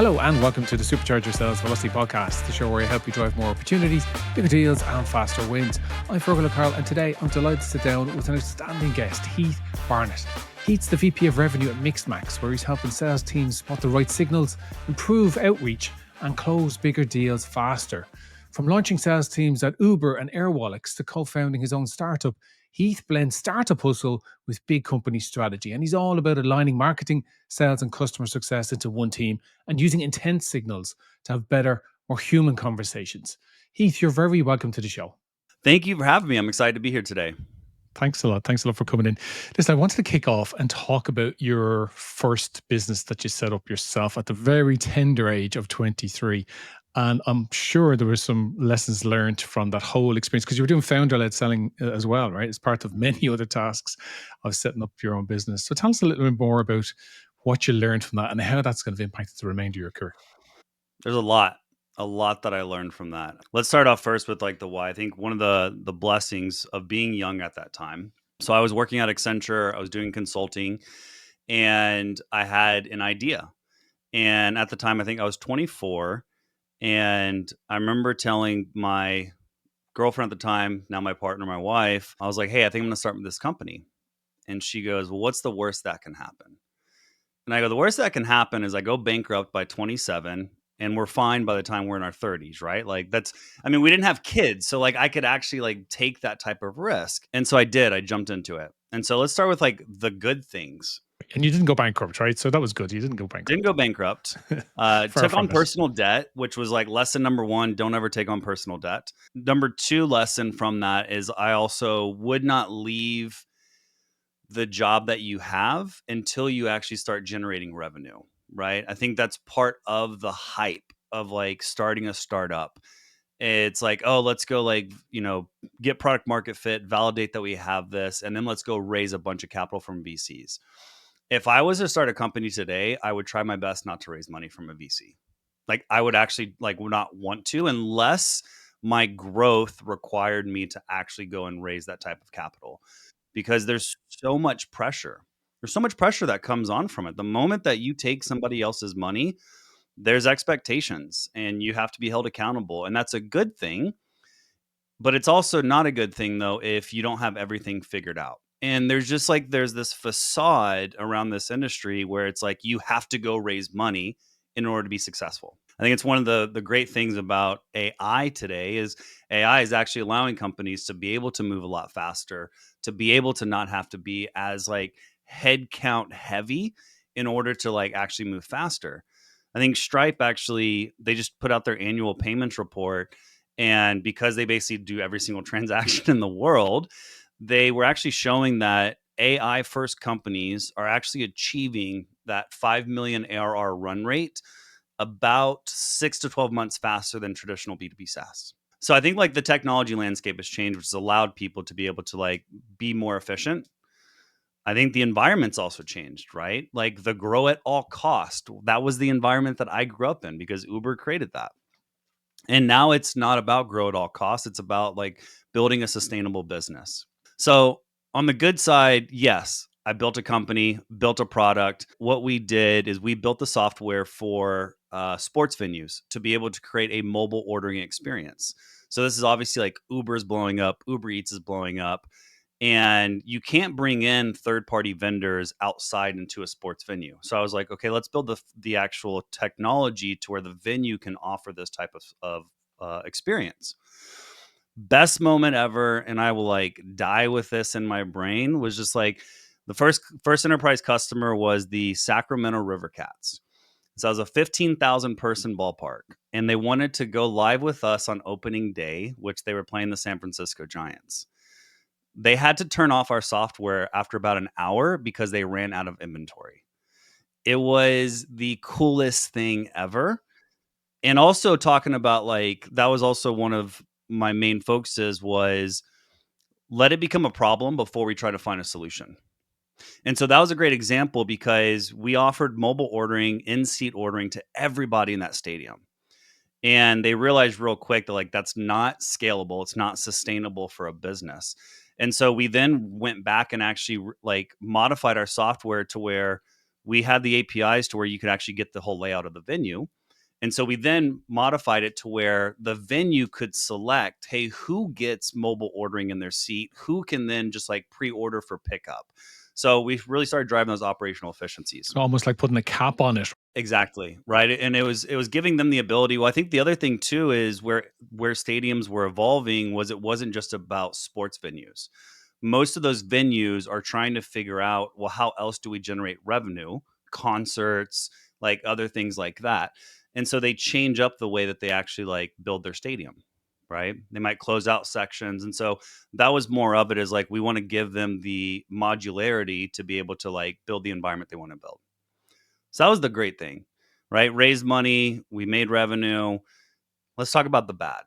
Hello and welcome to the Supercharge Your Sales Velocity podcast, the show where I help you drive more opportunities, bigger deals and faster wins. I'm Fergal and today I'm delighted to sit down with an outstanding guest, Heath Barnett. Heath's the VP of Revenue at Mixmax, where he's helping sales teams spot the right signals, improve outreach and close bigger deals faster. From launching sales teams at Uber and Airwallex to co-founding his own startup, Heath blends startup hustle with big company strategy, and he's all about aligning marketing, sales and customer success into one team and using intense signals to have better, more human conversations. Heath, you're very welcome to the show. Thank you for having me. I'm excited to be here today. Thanks a lot. Thanks a lot for coming in. Listen, I wanted to kick off and talk about your first business that you set up yourself at the very tender age of 23. And I'm sure there were some lessons learned from that whole experience because you were doing founder-led selling as well, right? As part of many other tasks of setting up your own business. So tell us a little bit more about what you learned from that and how that's going to impact the remainder of your career. There's a lot that I learned from that. Let's start off first with like the why. I think one of the blessings of being young at that time. So I was working at Accenture, I was doing consulting, and I had an idea. And at the time, I think I was 24. And I remember telling my girlfriend at the time, now my partner, my wife, I was like, hey, I think I'm going to start with this company. And she goes, well, what's the worst that can happen? And I go, the worst that can happen is I go bankrupt by 27 and we're fine by the time we're in our 30s, right? Like we didn't have kids. So like I could actually like take that type of risk. And so I did, I jumped into it. And so let's start with like the good things. And you didn't go bankrupt, right? So that was good. You didn't go bankrupt. Didn't go bankrupt. Took on personal debt, which was like lesson number one. Don't ever take on personal debt. Number two lesson from that is I also would not leave the job that you have until you actually start generating revenue, right? I think that's part of the hype of like starting a startup. It's like, oh, let's go like, get product market fit, validate that we have this, and then let's go raise a bunch of capital from VCs. If I was to start a company today, I would try my best not to raise money from a VC. Like I would actually like not want to unless my growth required me to actually go and raise that type of capital because there's so much pressure. There's so much pressure that comes on from it. The moment that you take somebody else's money, there's expectations and you have to be held accountable. And that's a good thing. But it's also not a good thing, though, if you don't have everything figured out. And there's this facade around this industry where it's like you have to go raise money in order to be successful. I think it's one of the great things about AI today is AI is actually allowing companies to be able to move a lot faster, to be able to not have to be as like headcount heavy in order to like actually move faster. I think Stripe actually, they just put out their annual payments report. And because they basically do every single transaction in the world, they were actually showing that AI first companies are actually achieving that 5 million ARR run rate about 6 to 12 months faster than traditional B2B SaaS. So I think like the technology landscape has changed, which has allowed people to be able to like be more efficient. I think the environment's also changed, right? Like the grow at all cost. That was the environment that I grew up in because Uber created that. And now it's not about grow at all costs. It's about like building a sustainable business. So on the good side, yes, I built a company, built a product. What we did is we built the software for sports venues to be able to create a mobile ordering experience. So this is obviously like Uber is blowing up, Uber Eats is blowing up, and you can't bring in third-party vendors outside into a sports venue. So I was like, okay, let's build the actual technology to where the venue can offer this type of experience. Best moment ever, and I will like die with this in my brain, was just like the first enterprise customer was the Sacramento River Cats. So it was a 15,000 person ballpark, and they wanted to go live with us on opening day, which they were playing the San Francisco Giants. They had to turn off our software after about an hour because they ran out of inventory. It was the coolest thing ever. And also talking about like, that was also one of my main focuses was let it become a problem before we try to find a solution. And so that was a great example because we offered mobile ordering, in-seat ordering to everybody in that stadium. And they realized real quick that like that's not scalable, it's not sustainable for a business. And so we then went back and actually like modified our software to where we had the APIs to where you could actually get the whole layout of the venue. And so we then modified it to where the venue could select, hey, who gets mobile ordering in their seat? Who can then just like pre-order for pickup? So we really started driving those operational efficiencies. Almost like putting a cap on it. Exactly. Right. And it was giving them the ability. Well, I think the other thing too is where stadiums were evolving was it wasn't just about sports venues. Most of those venues are trying to figure out, well, how else do we generate revenue? Concerts, like other things like that. And so they change up the way that they actually like build their stadium, right? They might close out sections. And so that was more of it, is like we want to give them the modularity to be able to like build the environment they want to build. So that was the great thing, right? Raised money, we made revenue. Let's talk about the bad.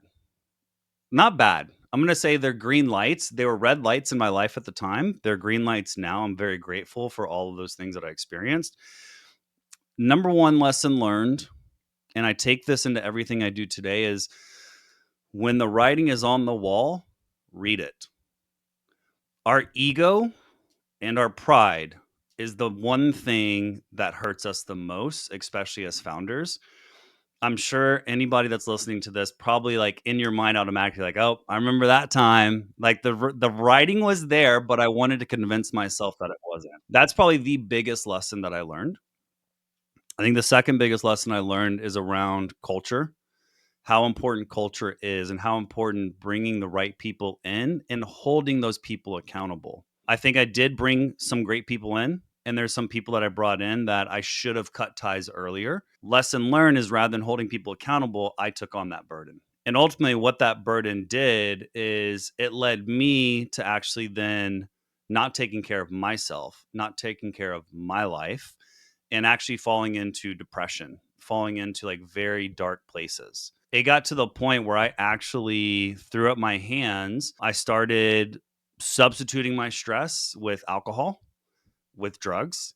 Not bad. I'm going to say they're green lights. They were red lights in my life at the time. They're green lights now. I'm very grateful for all of those things that I experienced. Number one lesson learned, and I take this into everything I do today, is when the writing is on the wall, read it. Our ego and our pride is the one thing that hurts us the most, especially as founders. I'm sure anybody that's listening to this probably like in your mind automatically like, oh, I remember that time. Like the writing was there, but I wanted to convince myself that it wasn't. That's probably the biggest lesson that I learned. I think the second biggest lesson I learned is around culture, how important culture is and how important bringing the right people in and holding those people accountable. I think I did bring some great people in, and there's some people that I brought in that I should have cut ties earlier. Lesson learned is rather than holding people accountable, I took on that burden. And ultimately, what that burden did is it led me to actually then not taking care of myself, not taking care of my life, and actually falling into depression, falling into like very dark places. It got to the point where I actually threw up my hands. I started substituting my stress with alcohol, with drugs.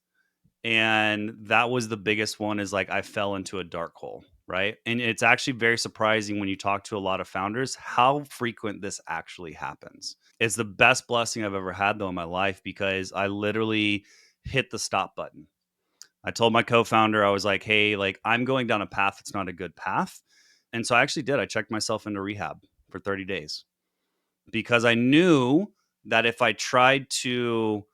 And that was the biggest one, is like I fell into a dark hole, right? And it's actually very surprising when you talk to a lot of founders how frequent this actually happens. It's the best blessing I've ever had though in my life, because I literally hit the stop button. I told my co-founder, I was like, hey, like I'm going down a path that's not a good path. And so I actually did. I checked myself into rehab for 30 days because I knew that if I tried to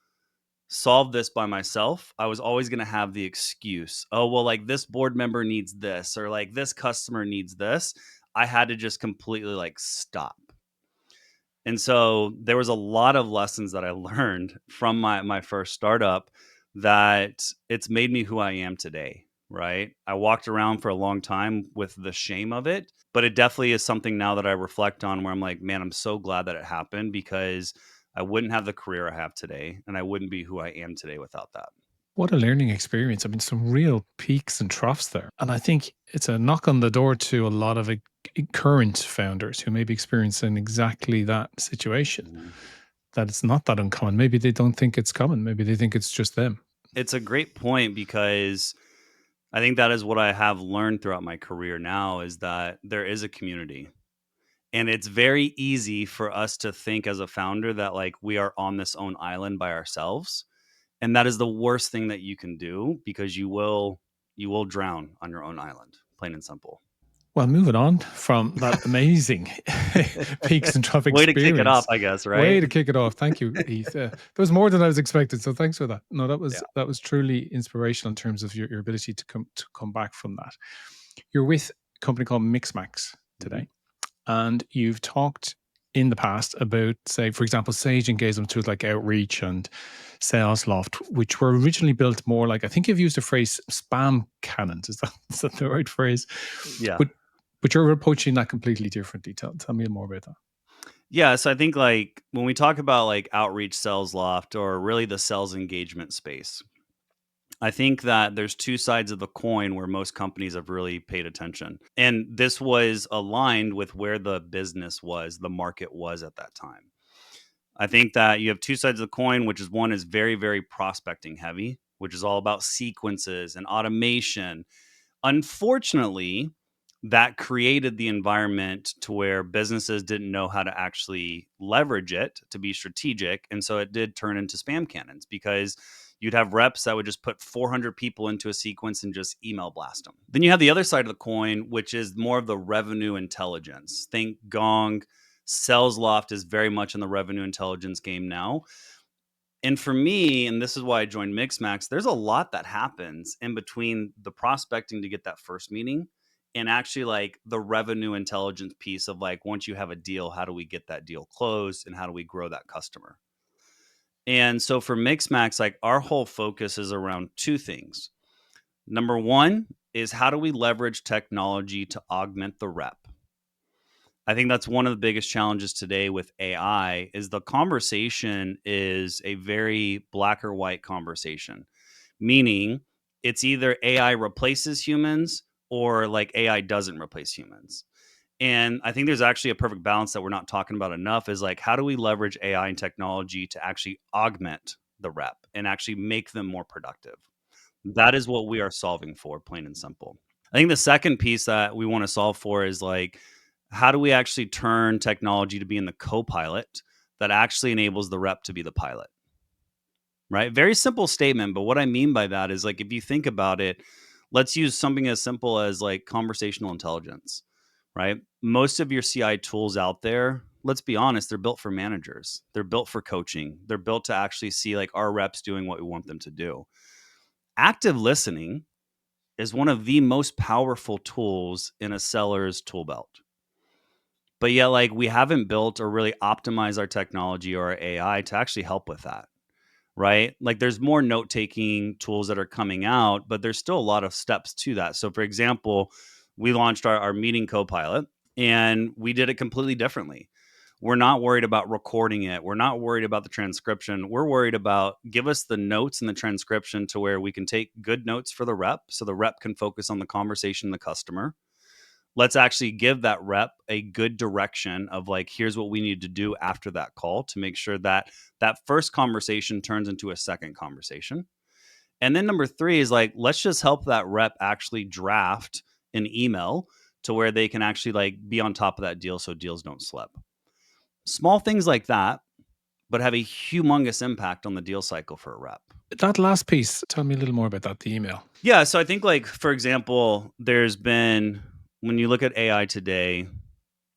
solve this by myself, I was always going to have the excuse, oh, well, like this board member needs this, or like this customer needs this. I had to just completely like stop. And so there was a lot of lessons that I learned from my first startup that it's made me who I am today, right? I walked around for a long time with the shame of it, but it definitely is something now that I reflect on where I'm like, man, I'm so glad that it happened, because I wouldn't have the career I have today, and I wouldn't be who I am today without that. What a learning experience. I mean, some real peaks and troughs there. And I think it's a knock on the door to a lot of current founders who may be experiencing exactly that situation, that it's not that uncommon. Maybe they don't think it's common. Maybe they think it's just them. It's a great point, because I think that is what I have learned throughout my career now, is that there is a community. And it's very easy for us to think as a founder that like we are on this own island by ourselves. And that is the worst thing that you can do, because you will drown on your own island, plain and simple. Well, moving on from that amazing peaks and trough experience. Way to kick it off, I guess, right? Way to kick it off. Thank you, Heath. That was more than I was expecting, so thanks for that. No, that was truly inspirational in terms of your ability to come back from that. You're with a company called Mixmax today, and you've talked in the past about, say, for example, Sage engagement tools like Outreach and SalesLoft, which were originally built more like, I think you've used the phrase spam cannons. Is that the right phrase? Yeah. But you're approaching that completely differently. Tell me more about that. Yeah, so I think like when we talk about like Outreach, SalesLoft, or really the sales engagement space, I think that there's two sides of the coin where most companies have really paid attention. And this was aligned with where the business was, the market was at that time. I think that you have two sides of the coin, which is one is very, very prospecting heavy, which is all about sequences and automation. Unfortunately, that created the environment to where businesses didn't know how to actually leverage it to be strategic. And so it did turn into spam cannons, because you'd have reps that would just put 400 people into a sequence and just email blast them. Then you have the other side of the coin, which is more of the revenue intelligence. Think Gong. SalesLoft is very much in the revenue intelligence game now. And for me, and this is why I joined Mixmax, there's a lot that happens in between the prospecting to get that first meeting and actually like the revenue intelligence piece of like, once you have a deal, how do we get that deal closed and how do we grow that customer? And so for Mixmax, like our whole focus is around two things. Number one is how do we leverage technology to augment the rep? I think that's one of the biggest challenges today with AI is the conversation is a very black or white conversation, meaning it's either AI replaces humans or like AI doesn't replace humans. And I think there's actually a perfect balance that we're not talking about enough is like, how do we leverage AI and technology to actually augment the rep and actually make them more productive? That is what we are solving for, plain and simple. I think the second piece that we want to solve for is like, how do we actually turn technology to being the co-pilot that actually enables the rep to be the pilot? Right? Very simple statement, but what I mean by that is like, if you think about it, let's use something as simple as like conversational intelligence, right? Most of your CI tools out there, let's be honest, they're built for managers. They're built for coaching. They're built to actually see like our reps doing what we want them to do. Active listening is one of the most powerful tools in a seller's tool belt. But yet, like, we haven't built or really optimized our technology or our AI to actually help with that, right? Like, there's more note taking tools that are coming out, but there's still a lot of steps to that. So, for example, we launched our meeting copilot and we did it completely differently. We're not worried about recording it. We're not worried about the transcription. We're worried about give us the notes and the transcription to where we can take good notes for the rep so the rep can focus on the conversation, the customer. Let's actually give that rep a good direction of like, here's what we need to do after that call to make sure that that first conversation turns into a second conversation. And then number three is like, let's just help that rep actually draft an email to where they can actually like be on top of that deal so deals don't slip. Small things like that, but have a humongous impact on the deal cycle for a rep. That last piece, tell me a little more about that, the email. Yeah. So I think like, for example, there's been, when you look at AI today,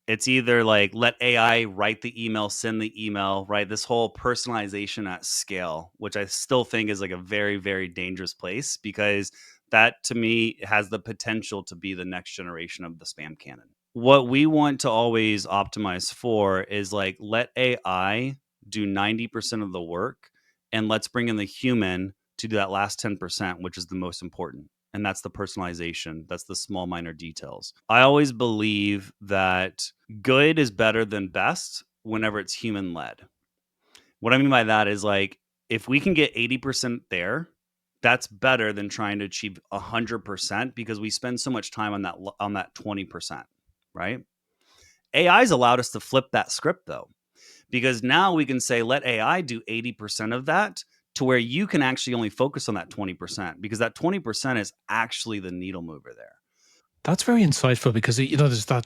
it's either like let AI write the email, send the email, right? This whole personalization at scale, which I still think is like a very, very dangerous place because that to me has the potential to be the next generation of the spam cannon. What we want to always optimize for is like let AI do 90% of the work and let's bring in the human to do that last 10%, which is the most important. And that's the personalization. That's the small minor details. I always believe that good is better than best whenever it's human led. What I mean by that is like if we can get 80% there, that's better than trying to achieve 100% because we spend so much time on that 20%, right? AI's allowed us to flip that script though, because now we can say let AI do 80% of that to where you can actually only focus on that 20% because that 20% is actually the needle mover there. That's very insightful because, you know, there's that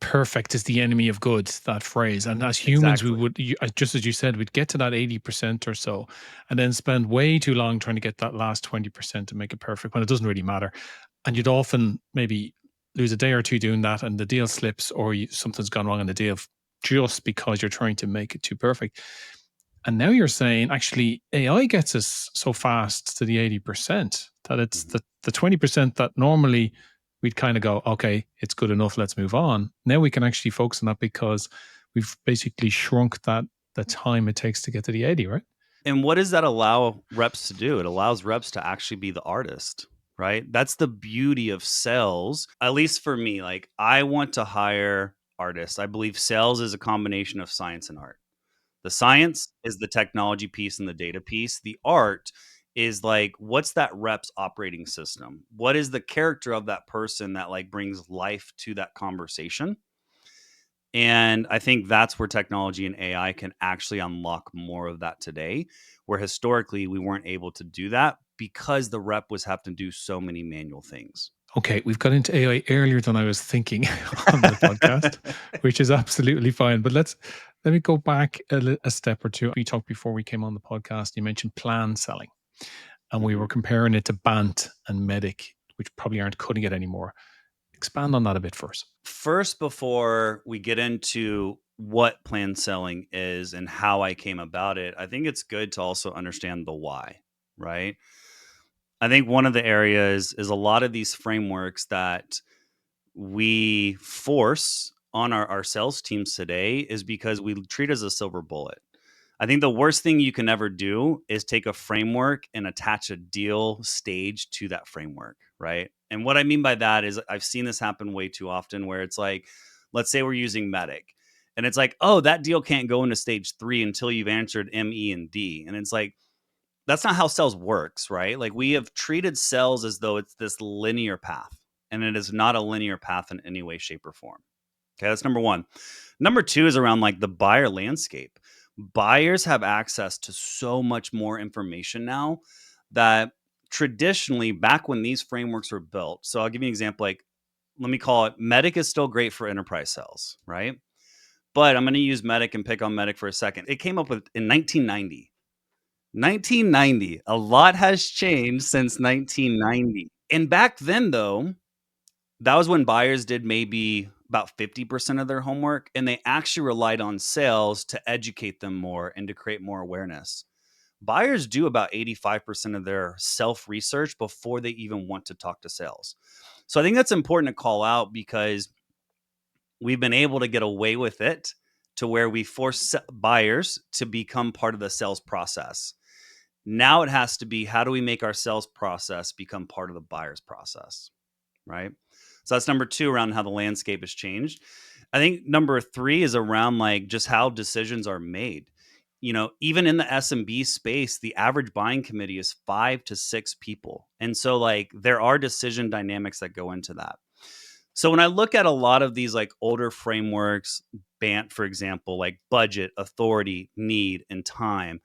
perfect is the enemy of good, that phrase. And as humans, Exactly. we would, just as you said, we'd get to that 80% or so and then spend way too long trying to get that last 20% to make it perfect when it doesn't really matter. And you'd often maybe lose a day or two doing that and the deal slips or something's gone wrong in the deal just because you're trying to make it too perfect. And now you're saying actually AI gets us so fast to the 80% that it's the 20% that normally we'd kind of go, okay, it's good enough, let's move on. Now we can actually focus on that because we've basically shrunk the time it takes to get to the 80, right? And what does that allow reps to do? It allows reps to actually be the artist, right? That's the beauty of sales. At least for me, like I want to hire artists. I believe sales is a combination of science and art. The science is the technology piece and the data piece. The art is like, what's that rep's operating system? What is the character of that person that like brings life to that conversation? And I think that's where technology and AI can actually unlock more of that today, where historically we weren't able to do that because the rep was having to do so many manual things. Okay, we've got into AI earlier than I was thinking on the podcast, which is absolutely fine. But let me go back a step or two. We talked before we came on the podcast. You mentioned plan selling, and we were comparing it to BANT and MEDDIC, which probably aren't cutting it anymore. Expand on that a bit first. First, before we get into what plan selling is and how I came about it, I think it's good to also understand the why, right? I think one of the areas is a lot of these frameworks that we force on our sales teams today is because we treat it as a silver bullet. I think the worst thing you can ever do is take a framework and attach a deal stage to that framework, right? And what I mean by that is I've seen this happen way too often where it's like, let's say we're using MEDDIC and it's like, oh, that deal can't go into stage 3 until you've answered M, E, and D. And it's like, that's not how sales works, right? Like we have treated sales as though it's this linear path, and it is not a linear path in any way, shape, or form. Okay, that's number one. Number two is around like the buyer landscape. Buyers have access to so much more information now that traditionally, back when these frameworks were built, so I'll give you an example. Like, let me call it MEDDIC is still great for enterprise sales, right? But I'm going to use MEDDIC and pick on MEDDIC for a second. It came up with in 1990. 1990. A lot has changed since 1990. And back then, though, that was when buyers did maybe about 50% of their homework, and they actually relied on sales to educate them more and to create more awareness. Buyers do about 85% of their self research before they even want to talk to sales. So I think that's important to call out because we've been able to get away with it to where we force buyers to become part of the sales process. Now it has to be, how do we make our sales process become part of the buyer's process, right? So that's number two, around how the landscape has changed. I think number three is around like just how decisions are made. You know, even in the SMB space, the average buying committee is 5 to 6 people. And so like there are decision dynamics that go into that. So when I look at a lot of these like older frameworks, BANT, for example, like budget, authority, need, and time,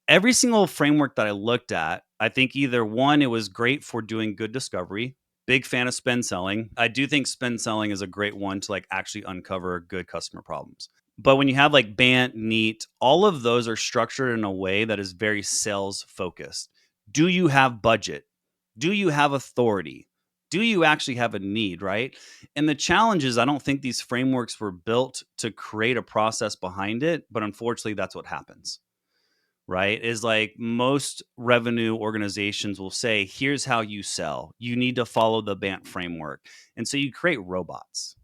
every single framework that I looked at, I think either one, it was great for doing good discovery. Big fan of spend selling. I do think spend selling is a great one to like actually uncover good customer problems. But when you have like BANT, NEAT, all of those are structured in a way that is very sales focused. Do you have budget? Do you have authority? Do you actually have a need, right? And the challenge is, I don't think these frameworks were built to create a process behind it, but unfortunately, that's what happens, right? Is like most revenue organizations will say, here's how you sell. You need to follow the BANT framework. And so you create robots.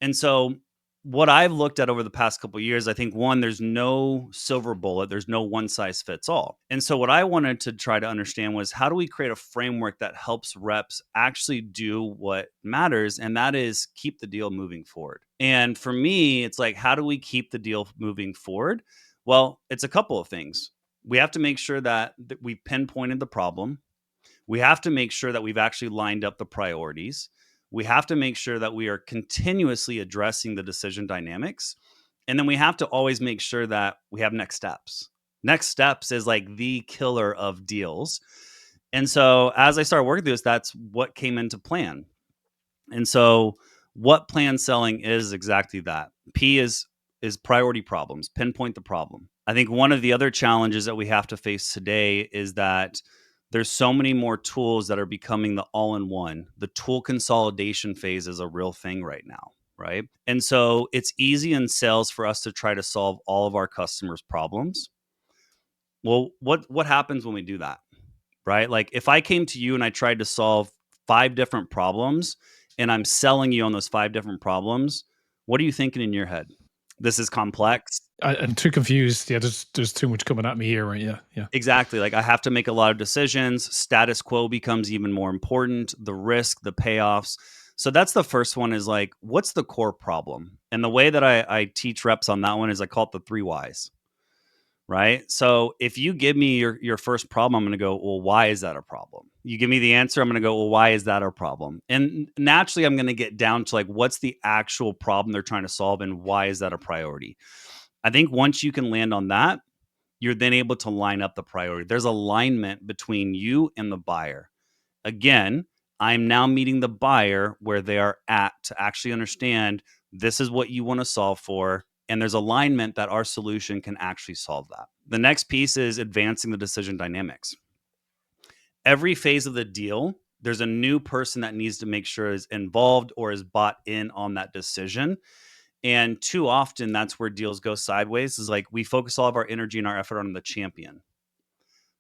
And so what I've looked at over the past couple of years, I think one, there's no silver bullet, there's no one size fits all. And so what I wanted to try to understand was, how do we create a framework that helps reps actually do what matters? And that is keep the deal moving forward. And for me, it's like, how do we keep the deal moving forward? Well, it's a couple of things. We have to make sure that we pinpointed the problem. We have to make sure that we've actually lined up the priorities. We have to make sure that we are continuously addressing the decision dynamics. And then we have to always make sure that we have next steps. Next steps is like the killer of deals. And so as I started working through this, that's what came into plan. And so what plan selling is exactly that. P is priority problems, pinpoint the problem. I think one of the other challenges that we have to face today is that there's so many more tools that are becoming the all-in-one. The tool consolidation phase is a real thing right now, right? And so it's easy in sales for us to try to solve all of our customers' problems. Well, what happens when we do that, right? Like if I came to you and I tried to solve 5 different problems and I'm selling you on those 5 different problems, what are you thinking in your head? This is complex. I'm too confused. Yeah, there's too much coming at me here, right? Yeah. Exactly. Like I have to make a lot of decisions. Status quo becomes even more important. The risk, the payoffs. So that's the first one, is like, what's the core problem? And the way that I teach reps on that one is I call it the 3 whys. Right. So if you give me your first problem, I'm going to go, well, why is that a problem? You give me the answer, I'm going to go, well, why is that a problem? And naturally, I'm going to get down to like, what's the actual problem they're trying to solve and why is that a priority? I think once you can land on that, you're then able to line up the priority. There's alignment between you and the buyer. Again, I'm now meeting the buyer where they are at to actually understand this is what you want to solve for. And there's alignment that our solution can actually solve that. The next piece is advancing the decision dynamics. Every phase of the deal, there's a new person that needs to make sure is involved or is bought in on that decision. And too often that's where deals go sideways, is like we focus all of our energy and our effort on the champion.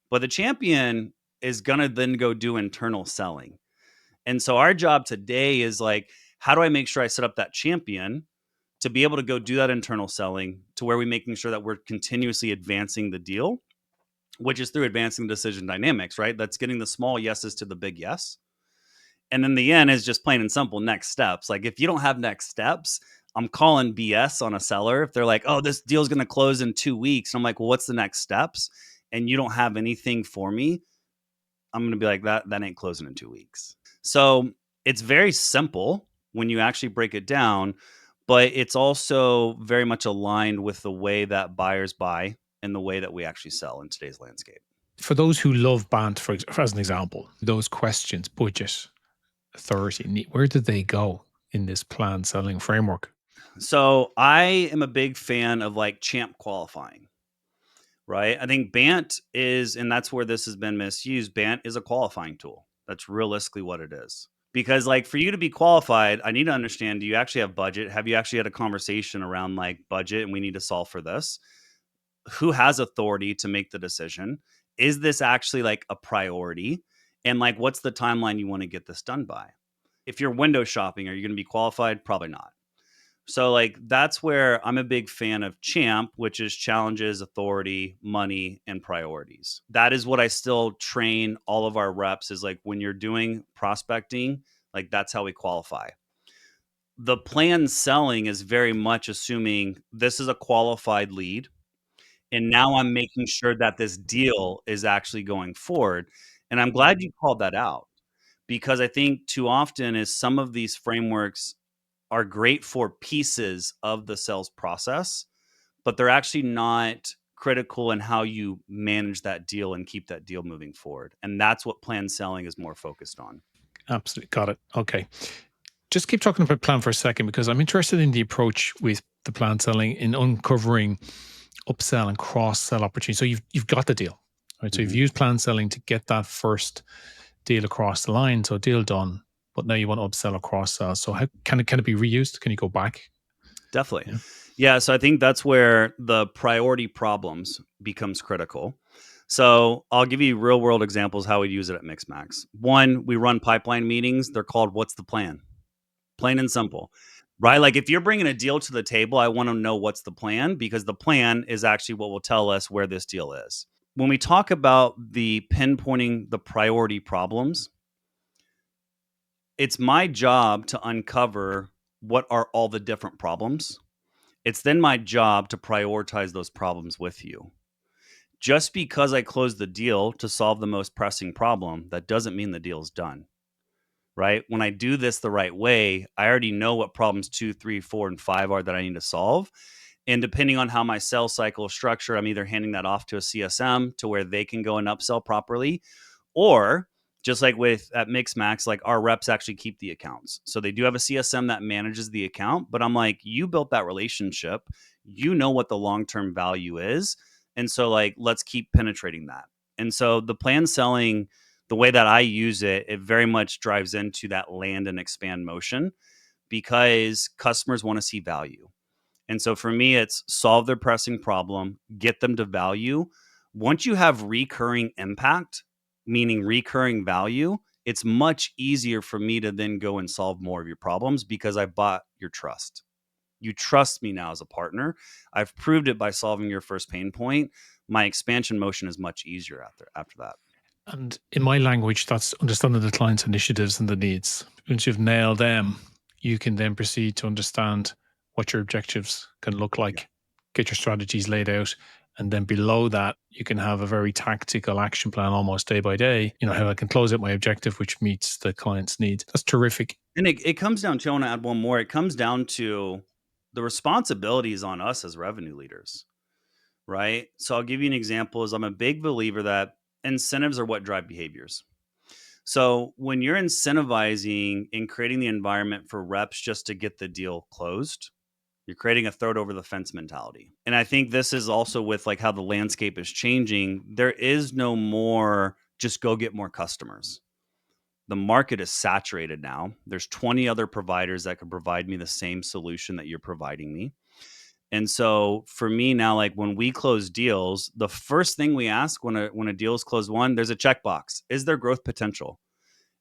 But the champion is going to then go do internal selling. And so our job today is like, how do I make sure I set up that champion to be able to go do that internal selling to where we're making sure that we're continuously advancing the deal, which is through advancing the decision dynamics, right? That's getting the small yeses to the big yes. And then the end is just plain and simple next steps. Like if you don't have next steps, I'm calling BS on a seller. If they're like, oh, this deal's going to close in 2 weeks. And I'm like, well, what's the next steps? And you don't have anything for me. I'm going to be like, that ain't closing in 2 weeks. So it's very simple when you actually break it down, but it's also very much aligned with the way that buyers buy and the way that we actually sell in today's landscape. For those who love BANT, for as an example, those questions, budget, authority, where did they go in this plan selling framework? So I am a big fan of like champ qualifying, right? I think BANT is, and that's where this has been misused. BANT is a qualifying tool. That's realistically what it is. Because like for you to be qualified, I need to understand, do you actually have budget? Have you actually had a conversation around like budget and we need to solve for this? Who has authority to make the decision? Is this actually like a priority? And like, what's the timeline you want to get this done by? If you're window shopping, are you going to be qualified? Probably not. So like that's where I'm a big fan of CHAMP, which is challenges, authority, money, and priorities. That is what I still train all of our reps, is like when you're doing prospecting, like that's how we qualify. The plan selling is very much assuming this is a qualified lead. And now I'm making sure that this deal is actually going forward. And I'm glad you called that out, because I think too often is some of these frameworks are great for pieces of the sales process, but they're actually not critical in how you manage that deal and keep that deal moving forward. And that's what plan selling is more focused on. Absolutely. Got it. Okay. Just keep talking about plan for a second, because I'm interested in the approach with the plan selling in uncovering upsell and cross sell opportunities. So you've got the deal, right? So you've used plan selling to get that first deal across the line, so deal done. But now you want to upsell or cross sell. So how can it be reused? Can you go back? Definitely. Yeah. So I think that's where the priority problems becomes critical. So I'll give you real world examples how we use it at Mixmax. One, we run pipeline meetings. They're called "What's the Plan?" Plain and simple, right? Like if you're bringing a deal to the table, I want to know what's the plan, because the plan is actually what will tell us where this deal is. When we talk about the pinpointing the priority problems, it's my job to uncover what are all the different problems. It's then my job to prioritize those problems with you. Just because I closed the deal to solve the most pressing problem, that doesn't mean the deal's done, right? When I do this the right way, I already know what problems 2, 3, 4, and 5 are that I need to solve. And depending on how my sales cycle is structured, I'm either handing that off to a CSM to where they can go and upsell properly, or just like with at Mixmax, like our reps actually keep the accounts. So they do have a CSM that manages the account, but I'm like, you built that relationship, you know what the long-term value is. And so like, let's keep penetrating that. And so the plan selling, the way that I use it, it very much drives into that land and expand motion, because customers want to see value. And so for me, it's solve their pressing problem, get them to value. Once you have recurring impact, meaning recurring value, it's much easier for me to then go and solve more of your problems, because I bought your trust. You trust me now as a partner. I've proved it by solving your first pain point. My expansion motion is much easier after that. And in my language, that's understanding the client's initiatives and the needs. Once you've nailed them, you can then proceed to understand what your objectives can look like, get your strategies laid out. And then below that, you can have a very tactical action plan almost day by day. You know, how I can close out my objective, which meets the client's needs. That's terrific. And it comes down to, I want to add one more. It comes down to the responsibilities on us as revenue leaders, right? So I'll give you an example. Is I'm a big believer that incentives are what drive behaviors. So when you're incentivizing and creating the environment for reps just to get the deal closed, you're creating a throw it over the fence mentality. And I think this is also with like how the landscape is changing. There is no more just go get more customers. The market is saturated now. There's 20 other providers that could provide me the same solution that you're providing me. And so for me now, like when we close deals, the first thing we ask when a deal is closed, one, there's a checkbox. Is there growth potential?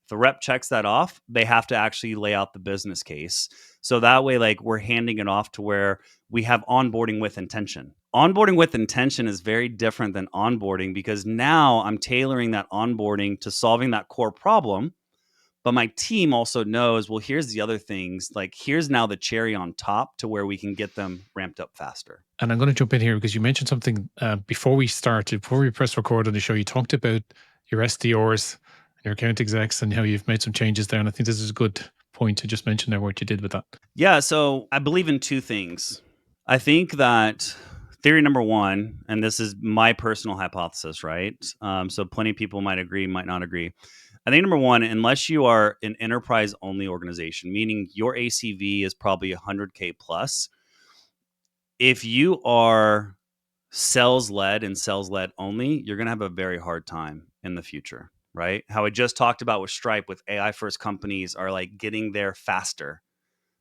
If the rep checks that off, they have to actually lay out the business case. So that way, like we're handing it off to where we have onboarding with intention. Onboarding with intention is very different than onboarding because now I'm tailoring that onboarding to solving that core problem. But my team also knows, well, here's the other things. Like here's now the cherry on top to where we can get them ramped up faster. And I'm going to jump in here because you mentioned something before we press record on the show. You talked about your SDRs, your account execs, and how you've made some changes there. And I think this is a good point to just mention there what you did with that. Yeah. So I believe in two things. I think that theory number one, and this is my personal hypothesis, right? So plenty of people might agree, might not agree. I think number one, unless you are an enterprise only organization, meaning your ACV is probably 100K plus, if you are sales led and sales led only, you're going to have a very hard time in the future, right? How I just talked about with Stripe, with AI first companies are like getting there faster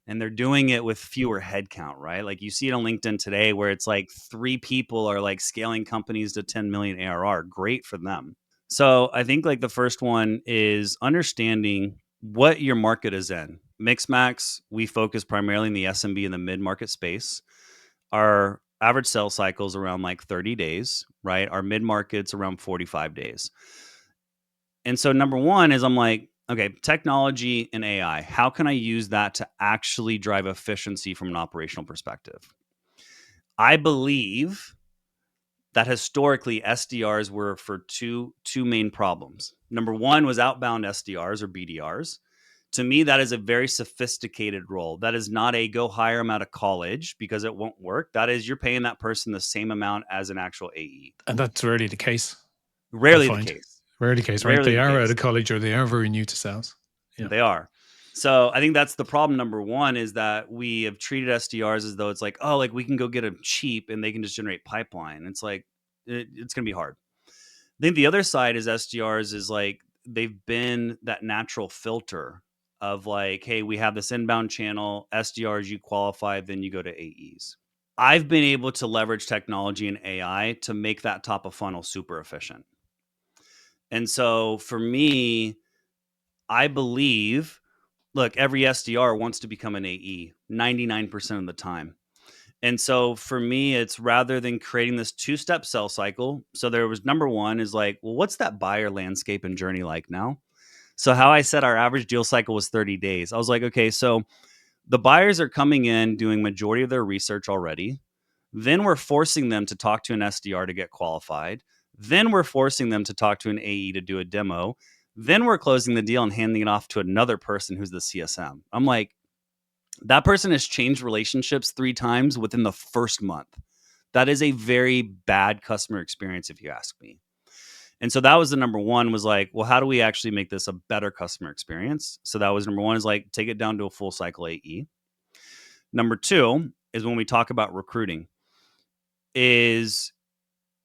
and they're doing it with fewer headcount, right? Like you see it on LinkedIn today where it's like 3 people are like scaling companies to 10 million ARR. Great for them. So I think like the first one is understanding what your market is in. Mixmax, we focus primarily in the SMB and the mid-market space. Our average sales cycle is around like 30 days, right? Our mid-market's around 45 days. And so number one is I'm like, okay, technology and AI, how can I use that to actually drive efficiency from an operational perspective? I believe that historically SDRs were for two main problems. Number one was outbound SDRs or BDRs. To me, that is a very sophisticated role. That is not a go hire them out of college because it won't work. That is you're paying that person the same amount as an actual AE. And that's rarely the case. Rarely the case. Rarely the case, right? They are out of college or they are very new to sales. Yeah. They are. So I think that's the problem. Number one is that we have treated SDRs as though it's like, oh, like we can go get them cheap and they can just generate pipeline. It's like, it's going to be hard. I think the other side is SDRs is like, they've been that natural filter of like, hey, we have this inbound channel, SDRs, you qualify, then you go to AEs. I've been able to leverage technology and AI to make that top of funnel super efficient. And so for me, I believe, look, every SDR wants to become an AE 99% of the time. And so for me, it's rather than creating this 2-step sell cycle. So there was number one is like, well, what's that buyer landscape and journey like now? So how I said our average deal cycle was 30 days. I was like, okay, so the buyers are coming in doing majority of their research already. Then we're forcing them to talk to an SDR to get qualified. Then we're forcing them to talk to an AE to do a demo. Then we're closing the deal and handing it off to another person who's the CSM. I'm like, that person has changed relationships 3 times within the first month. That is a very bad customer experience, if you ask me. And so that was the number one was like, well, how do we actually make this a better customer experience? So that was number one is like, take it down to a full cycle AE. Number two is when we talk about recruiting is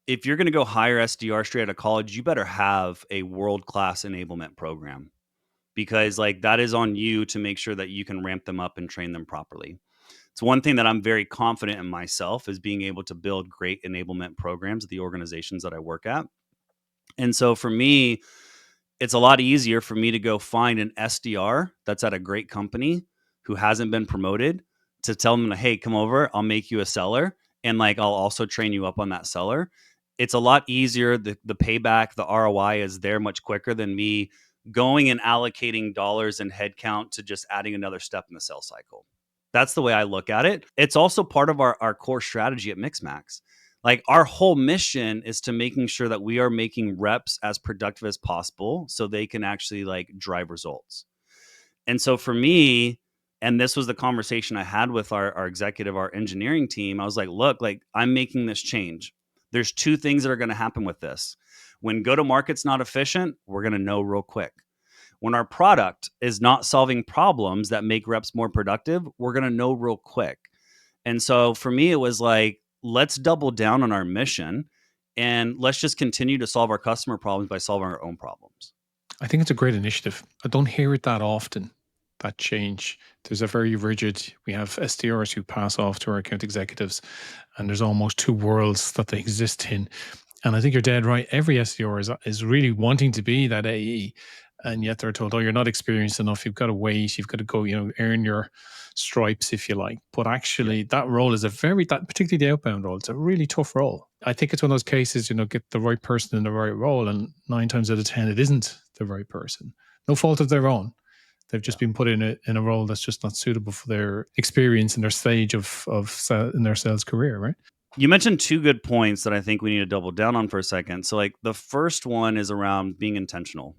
if you're going to go hire SDR straight out of college, you better have a world-class enablement program because like that is on you to make sure that you can ramp them up and train them properly. It's one thing that I'm very confident in myself is being able to build great enablement programs at the organizations that I work at. And so for me, it's a lot easier for me to go find an SDR that's at a great company who hasn't been promoted to tell them, hey, come over, I'll make you a seller. And like, I'll also train you up on that seller. It's a lot easier. The payback, the ROI is there much quicker than me going and allocating dollars and headcount to just adding another step in the sales cycle. That's the way I look at it. It's also part of our core strategy at Mixmax. Like our whole mission is to making sure that we are making reps as productive as possible so they can actually like drive results. And so for me, and this was the conversation I had with our executive, our engineering team, I was like, look, like I'm making this change. There's 2 things that are going to happen with this. When go-to-market's not efficient, we're going to know real quick. When our product is not solving problems that make reps more productive, we're going to know real quick. And so for me, it was like, let's double down on our mission and let's just continue to solve our customer problems by solving our own problems. I think it's a great initiative. I don't hear it that often, that change. There's a very rigid, we have SDRs who pass off to our account executives, and there's almost two worlds that they exist in. And I think you're dead right. Every SDR is really wanting to be that AE. And yet they're told, oh, you're not experienced enough. You've got to wait. You've got to go, earn your stripes, if you like. But actually, that role is particularly the outbound role, it's a really tough role. I think it's one of those cases, get the right person in the right role. And 9 times out of 10, it isn't the right person. No fault of their own. They've just been put in a role that's just not suitable for their experience and their stage of in their sales career, right? You mentioned 2 good points that I think we need to double down on for a second. So like the first one is around being intentional,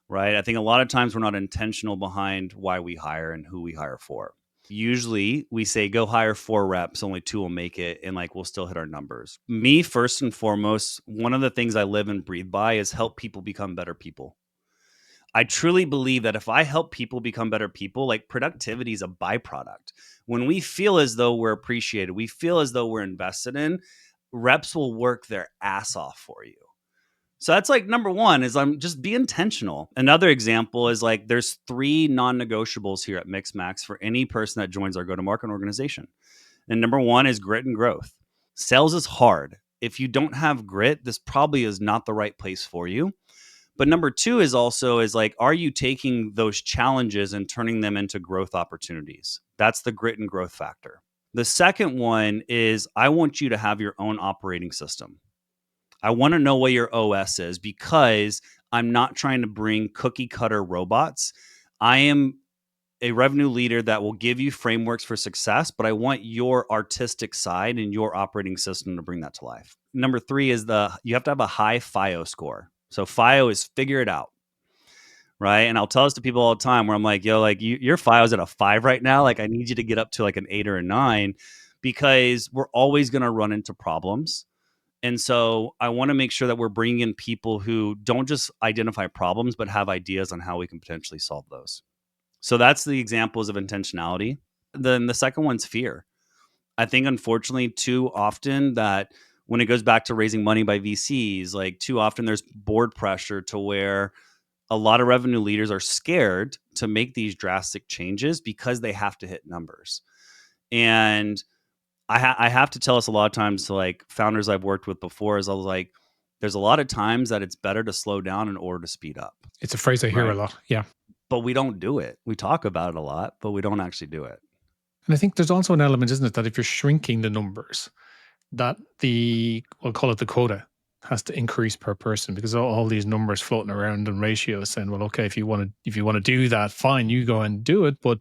right? I think a lot of times we're not intentional behind why we hire and who we hire for. Usually we say, go hire 4 reps, only 2 will make it, and like we'll still hit our numbers. Me, first and foremost, one of the things I live and breathe by is help people become better people. I truly believe that if I help people become better people, like productivity is a byproduct. When we feel as though we're appreciated, we feel as though we're invested in, reps will work their ass off for you. So that's like number one is just be intentional. Another example is like there's 3 non-negotiables here at Mixmax for any person that joins our go-to-market organization. And number 1 is grit and growth. Sales is hard. If you don't have grit, this probably is not the right place for you. But number 2 is like, are you taking those challenges and turning them into growth opportunities? That's the grit and growth factor. The second one is I want you to have your own operating system. I want to know what your OS is because I'm not trying to bring cookie cutter robots. I am a revenue leader that will give you frameworks for success, but I want your artistic side and your operating system to bring that to life. Number 3 is you have to have a high FIO score. So FIO is figure it out, right? And I'll tell this to people all the time where I'm like, yo, like your FIO's at a 5 right now. Like I need you to get up to like an 8 or a 9 because we're always going to run into problems. And so I want to make sure that we're bringing in people who don't just identify problems, but have ideas on how we can potentially solve those. So that's the examples of intentionality. Then the second one's fear. I think unfortunately too often that when it goes back to raising money by VCs, like too often there's board pressure to where a lot of revenue leaders are scared to make these drastic changes because they have to hit numbers. And I have to tell us a lot of times to like founders I've worked with before is I was like, there's a lot of times that it's better to slow down in order to speed up. It's a phrase I hear a lot. Yeah. But we don't do it. We talk about it a lot, but we don't actually do it. And I think there's also an element, isn't it, that if you're shrinking the numbers, that we'll call it the quota, has to increase per person because all these numbers floating around and ratios saying, well, okay, if you want to do that, fine, you go and do it. But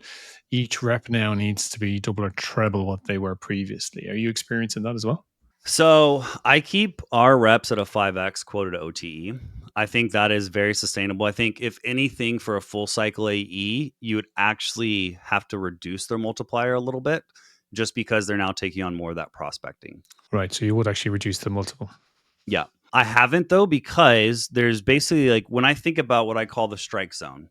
each rep now needs to be double or treble what they were previously. Are you experiencing that as well? So I keep our reps at a 5x quota to OTE. I think that is very sustainable. I think if anything for a full cycle AE, you would actually have to reduce their multiplier a little bit just because they're now taking on more of that prospecting. Right. So you would actually reduce the multiple. Yeah. I haven't though, because there's basically like when I think about what I call the strike zone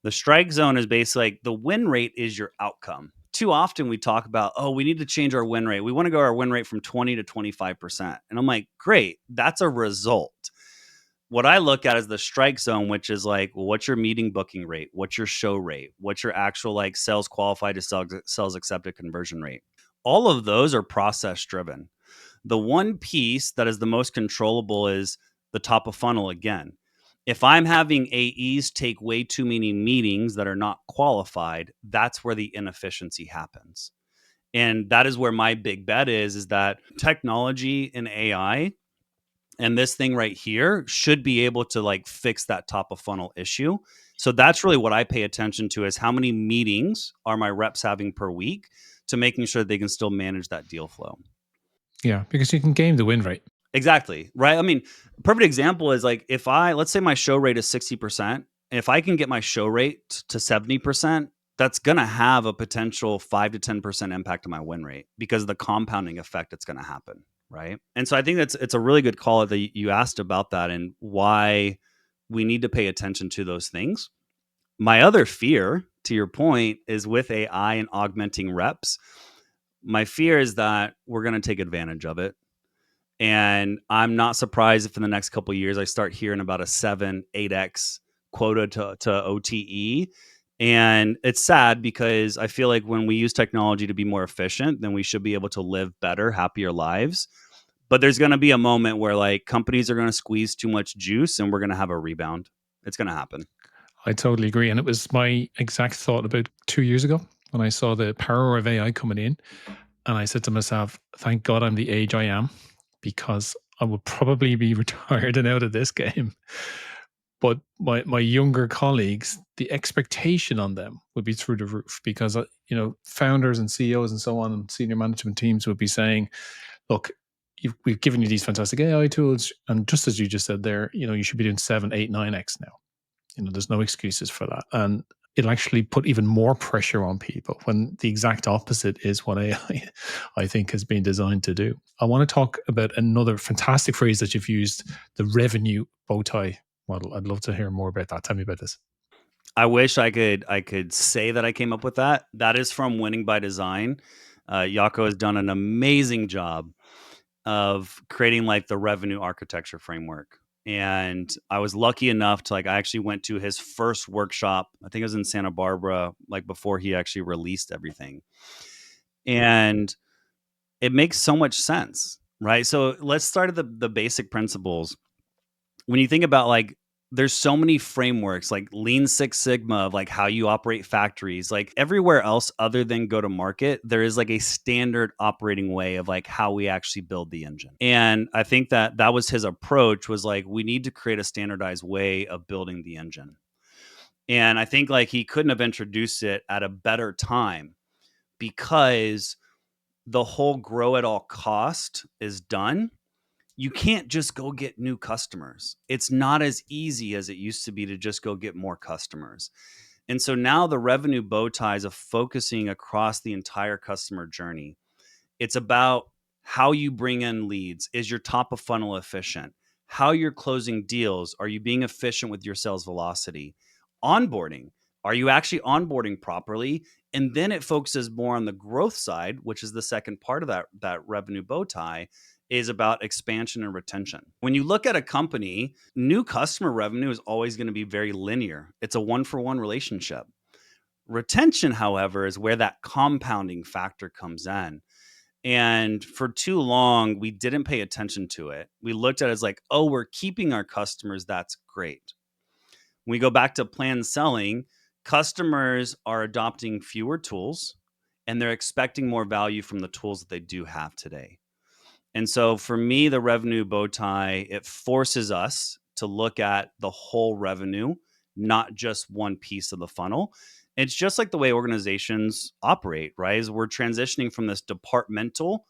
is basically like the win rate is your outcome. Too often we talk about, oh, we need to change our win rate. We want to go our win rate from 20 to 25%. And I'm like, great, that's a result. What I look at is the strike zone, which is like, well, what's your meeting booking rate? What's your show rate? What's your actual like sales qualified to sales accepted conversion rate? All of those are process driven. The one piece that is the most controllable is the top of funnel again. If I'm having AEs take way too many meetings that are not qualified, that's where the inefficiency happens. And that is where my big bet is that technology and AI and this thing right here should be able to like fix that top of funnel issue. So that's really what I pay attention to is how many meetings are my reps having per week to making sure they can still manage that deal flow. Yeah, because you can game the win rate. Exactly. Right. I mean, perfect example is like if let's say my show rate is 60%, if I can get my show rate to 70%, that's going to have a potential 5 to 10% impact on my win rate because of the compounding effect that's going to happen. Right. And so I think it's a really good call that you asked about that and why we need to pay attention to those things. My other fear, to your point, is with AI and augmenting reps. My fear is that we're going to take advantage of it. And I'm not surprised if in the next couple of years I start hearing about a 7-8x quota to OTE. And it's sad because I feel like when we use technology to be more efficient, then we should be able to live better, happier lives. But there's going to be a moment where like companies are going to squeeze too much juice and we're going to have a rebound. It's going to happen. I totally agree. And it was my exact thought about 2 years ago when I saw the power of AI coming in. And I said to myself, thank God I'm the age I am, because I would probably be retired and out of this game. But my younger colleagues, the expectation on them would be through the roof, because founders and CEOs and so on and senior management teams would be saying, look, we've given you these fantastic AI tools, and just as you just said there, you should be doing 7, 8, 9x now. There's no excuses for that. And it'll actually put even more pressure on people when the exact opposite is what AI, I think, has been designed to do. I want to talk about another fantastic phrase that you've used, the revenue bow tie model. I'd love to hear more about that. Tell me about this. I wish I could say that I came up with that. That is from Winning by Design. Yako has done an amazing job of creating like the revenue architecture framework. And I was lucky enough to I actually went to his first workshop. I think it was in Santa Barbara, like before he actually released everything. And it makes so much sense, right? So let's start at the basic principles. When you think about there's so many frameworks like Lean Six Sigma of like how you operate factories, like everywhere else other than go to market, there is like a standard operating way of like how we actually build the engine. And I think that was his approach, was like, we need to create a standardized way of building the engine. And I think like he couldn't have introduced it at a better time, because the whole grow at all cost is done. You can't just go get new customers. It's not as easy as it used to be to just go get more customers. And so now the revenue bow ties of focusing across the entire customer journey. It's about how you bring in leads. Is your top of funnel efficient? How you're closing deals. Are you being efficient with your sales velocity? Onboarding. Are you actually onboarding properly? And then it focuses more on the growth side, which is the second part of that revenue bow tie, is about expansion and retention. When you look at a company, new customer revenue is always going to be very linear. It's a one-for-one relationship. Retention, however, is where that compounding factor comes in. And for too long, we didn't pay attention to it. We looked at it as like, oh, we're keeping our customers. That's great. When we go back to planned selling, customers are adopting fewer tools and they're expecting more value from the tools that they do have today. And so for me, the revenue bow tie, it forces us to look at the whole revenue, not just one piece of the funnel. It's just like the way organizations operate, right? Is we're transitioning from this departmental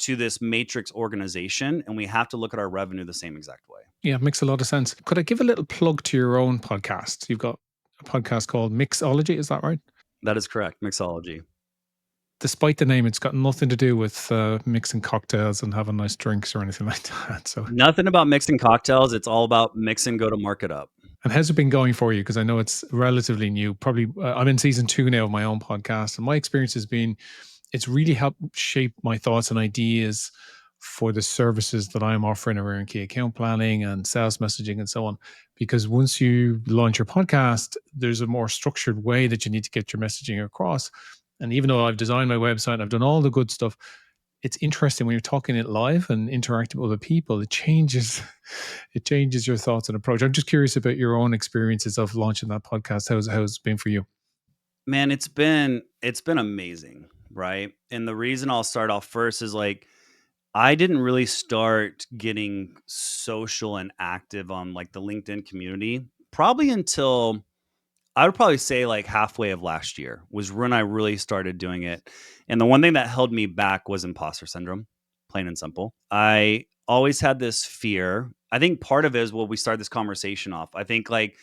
to this matrix organization, and we have to look at our revenue the same exact way. Yeah, it makes a lot of sense. Could I give a little plug to your own podcast? You've got a podcast called Mixology, is that right? That is correct. Mixology. Despite the name, it's got nothing to do with mixing cocktails and having nice drinks or anything like that. So nothing about mixing cocktails. It's all about mix and go to market up. And how's it been going for you? Because I know it's relatively new. Probably, I'm in season 2 now of my own podcast, and my experience has been, it's really helped shape my thoughts and ideas for the services that I'm offering around key account planning and sales messaging and so on. Because once you launch your podcast, there's a more structured way that you need to get your messaging across. And even though I've designed my website, I've done all the good stuff, it's interesting when you're talking it live and interacting with other people, it changes your thoughts and approach. I'm just curious about your own experiences of launching that podcast. How's it been for you? Man, it's been amazing, right? And the reason I'll start off first is like, I didn't really start getting social and active on like the LinkedIn community probably until, I would probably say like halfway of last year was when I really started doing it. And the one thing that held me back was imposter syndrome, plain and simple. I always had this fear. I think part of it is, well, we started this conversation off. I think like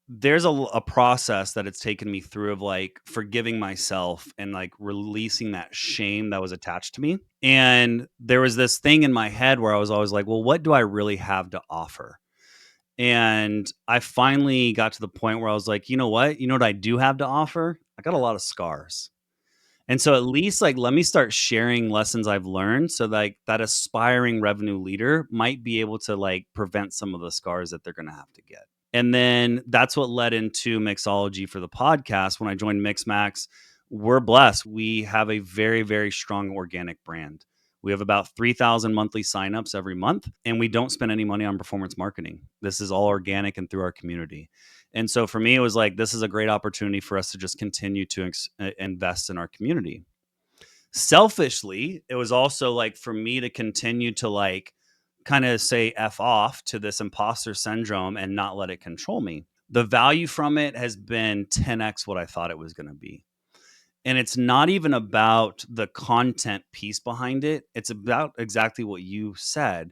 there's a process that it's taken me through of like forgiving myself and like releasing that shame that was attached to me. And there was this thing in my head where I was always like, well, what do I really have to offer? And I finally got to the point where I was like, you know what I do have to offer? I got a lot of scars. And so at least like let me start sharing lessons I've learned so like that aspiring revenue leader might be able to like prevent some of the scars that they're going to have to get. And then that's what led into mixology for the podcast. When I joined Mixmax, we're blessed. We have a very, very strong organic brand. We have about 3,000 monthly signups every month, and we don't spend any money on performance marketing. This is all organic and through our community. And so for me, it was like, this is a great opportunity for us to just continue to invest in our community. Selfishly, it was also like for me to continue to like kind of say F off to this imposter syndrome and not let it control me. The value from it has been 10x what I thought it was going to be. And it's not even about the content piece behind it. It's about exactly what you said.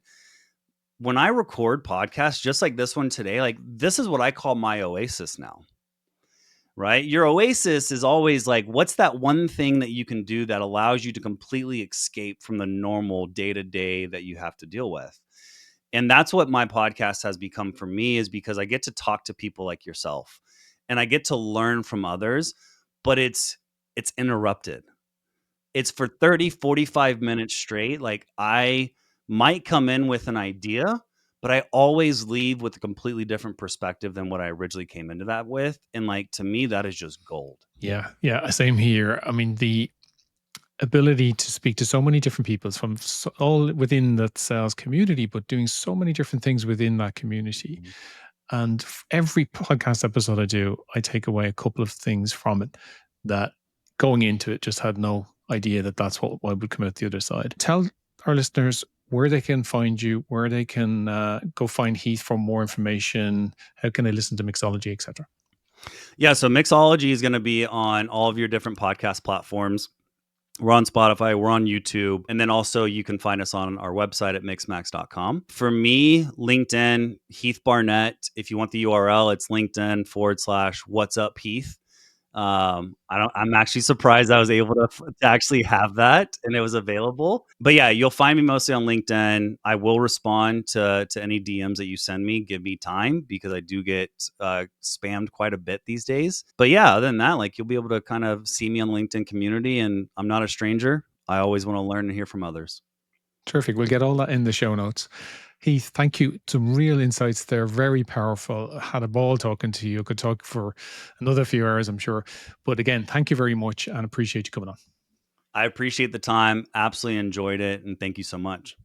When I record podcasts, just like this one today, like this is what I call my oasis now, right? Your oasis is always like, what's that one thing that you can do that allows you to completely escape from the normal day to day that you have to deal with? And that's what my podcast has become for me, is because I get to talk to people like yourself and I get to learn from others, but it's interrupted. It's for 30, 45 minutes straight. Like I might come in with an idea, but I always leave with a completely different perspective than what I originally came into that with. And like, to me, that is just gold. Yeah. Yeah. Same here. I mean, the ability to speak to so many different people from all within that sales community, but doing so many different things within that community. Mhm. And every podcast episode I do, I take away a couple of things from it that going into it just had no idea that that's what would come out the other side. Tell our listeners where they can find you, where they can go find Heath for more information, how can they listen to Mixology, etc. Yeah. So Mixology is going to be on all of your different podcast platforms. We're on Spotify, we're on YouTube, and then also you can find us on our website at mixmax.com. For me, LinkedIn, Heath Barnett. If you want the URL, it's LinkedIn/what's up Heath. I'm actually surprised I was able to actually have that and it was available. But yeah, you'll find me mostly on LinkedIn. I will respond to any DMs that you send me. Give me time because I do get spammed quite a bit these days. But yeah, other than that, like you'll be able to kind of see me on the LinkedIn community, and I'm not a stranger. I always want to learn and hear from others. Terrific. We'll get all that in the show notes. Heath, thank you. Some real insights there. Very powerful. I had a ball talking to you. Could talk for another few hours, I'm sure. But again, thank you very much and appreciate you coming on. I appreciate the time. Absolutely enjoyed it. And thank you so much.